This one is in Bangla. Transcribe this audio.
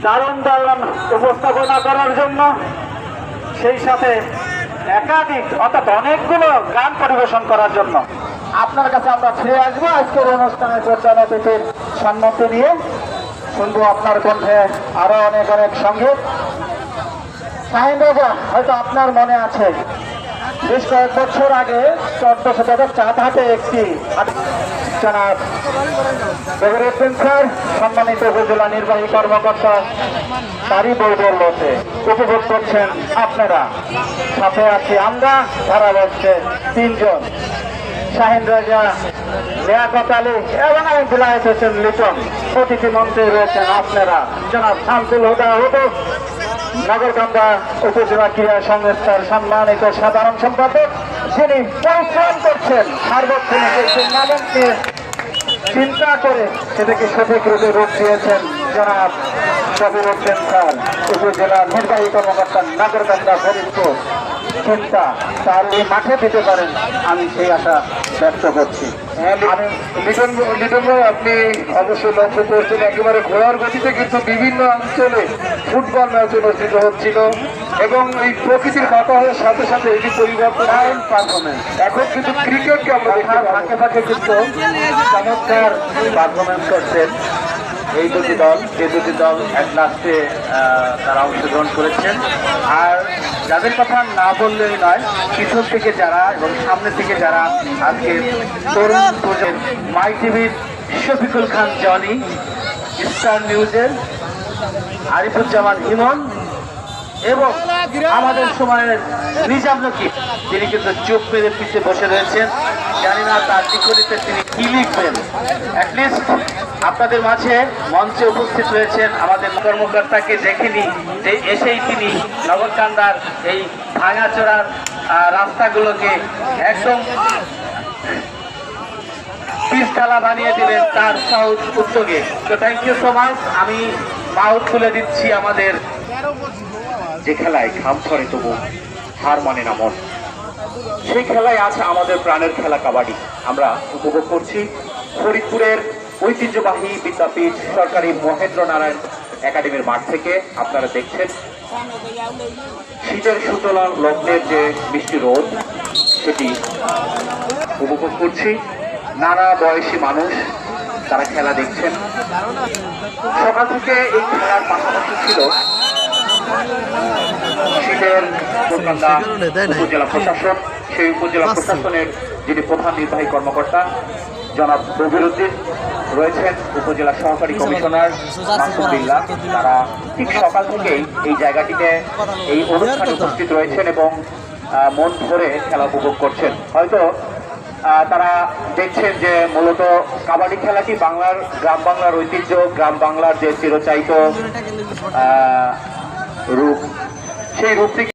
দারুণ দারুণ উপস্থাপনা করার জন্য, সেই সাথে একাধিক অর্থাৎ অনেকগুলো গান পরিবেশন করার জন্য আপনার কাছে আমরা ফিরে আসবো। আজকের অনুষ্ঠানে প্রধান অতিথির সম্মতি নিয়ে শুনবো আপনার কণ্ঠে আরো অনেক অনেক সঙ্গীত। শাহিন রাজা, হয়তো আপনার মনে আছে বেশ কয়েক বছর আগে 14 শতকের চাঁদহাটে একটি জনাব বহিরুদ্দিন স্যার, সম্মানিত উপজেলা নির্বাহী কর্মকর্তা, তারই বৈবল্যতে উপভোগ করছেন আপনারা। সাথে আছি আমরা, ধারা বসছে 3 জন, শাহিন রাজা, লিয়াকত আলী এবং আমি বিলায়েত হোসেন লিটন। অতিথি মঞ্চে রয়েছেন আপনারা, জনাব শামসুল হুদা হুদু, নগরকান্দা উপজেলা ক্রীড়া সংস্থার সম্মানিত সাধারণ সম্পাদক, যিনি পরিশ্রম করছেন সার্বক্ষণিক এই টুর্নামেন্টকে চিন্তা করে সেটাকে সঠিক রূপে রূপ দিয়েছেন জনাব বহিরুদ্দিন স্যার, উপজেলা নির্বাহী কর্মকর্তা, নগরকান্দা, ফরিদপুর। চিন্তা তার এই মাঠে দিতে পারেন, আমি সেই আশা ব্যক্ত করছি। লিটন ভাই, আপনি অবশ্যই লক্ষ্য করছেন একেবারে ঘোড়ার গতিতে কিন্তু বিভিন্ন অঞ্চলে ফুটবল ম্যাচ অনুষ্ঠিত হচ্ছিল এবং এই প্রকৃতির বাতাসের সাথে সাথে এটি পরিবর্তন পারফরমেন্স। এখন কিন্তু ক্রিকেটকে আমরা ফাঁকে ফাঁকে কিন্তু চমৎকার পারফরমেন্স করছেন এই দুটি দল, যে দুটি দল এক লাস্টে তারা অংশগ্রহণ করেছেন। আর যাদের কথা না বললেই নয়, পিছন থেকে যারা এবং সামনে থেকে যারা আজকে তরুণ প্রজন্ম, মাই টিভির শফিকুল খান জনি, স্টার নিউজের আরিফুজ্জামান ইমন এবং আমাদের সময়ের নিজাম নকিব, তিনি কিন্তু চোখ মেরে পিছে বসে রয়েছেন। জানি না তার লিখনিতে তিনি কি লিখবেন। অ্যাটলিস্ট আপনাদের মাঝে মঞ্চে উপস্থিত রয়েছেন আমাদের কর্মকর্তাকে দেখেনি যে এসেই তিনি নগরকান্দার এই ভাঙাচোরার রাস্তাগুলোকে একদম পিচঢালা বানিয়ে দিলেন তার সহজ উদ্যোগে। তো থ্যাংক ইউ সো মাচ। আমি মাউথ তুলে দিচ্ছি আমাদের যে খেলায় ঘাম ছড়ে তবু হার মানে না মন, সেই খেলায় আছে আমাদের প্রাণের খেলা কাবাডি। আমরা উপভোগ করছি ফরিদপুরের ঐতিহ্যবাহী বিদ্যাপীঠ সরকারি মহেন্দ্র নারায়ণ একাডেমির মাঠ থেকে। আপনারা দেখছেন শীতের সুতলা লগ্নের যে মিষ্টি রোদ, সেটি উপভোগ করছি। নানা বয়সী মানুষ তারা খেলা দেখছেন। সকাল থেকে এই খেলার পাশাপাশি ছিল শীতের উপজেলা প্রশাসন। সেই উপজেলা প্রশাসনের যিনি প্রধান নির্বাহী কর্মকর্তা জনাব বহিরুদ্দিন রয়েছেন, উপজেলা সহকারী কমিশনার মাসুদুল্লাহ, তারা ঠিক সকাল থেকেই এই জায়গাটিতে এই অনুষ্ঠানে উপস্থিত রয়েছেন এবং মন ভরে খেলা উপভোগ করছেন। হয়তো তারা দেখছেন যে মূলত কাবাডি খেলাটি বাংলার, গ্রাম বাংলার ঐতিহ্য, গ্রাম বাংলার যে চিরচারিত রূপ, সেই রূপটিকে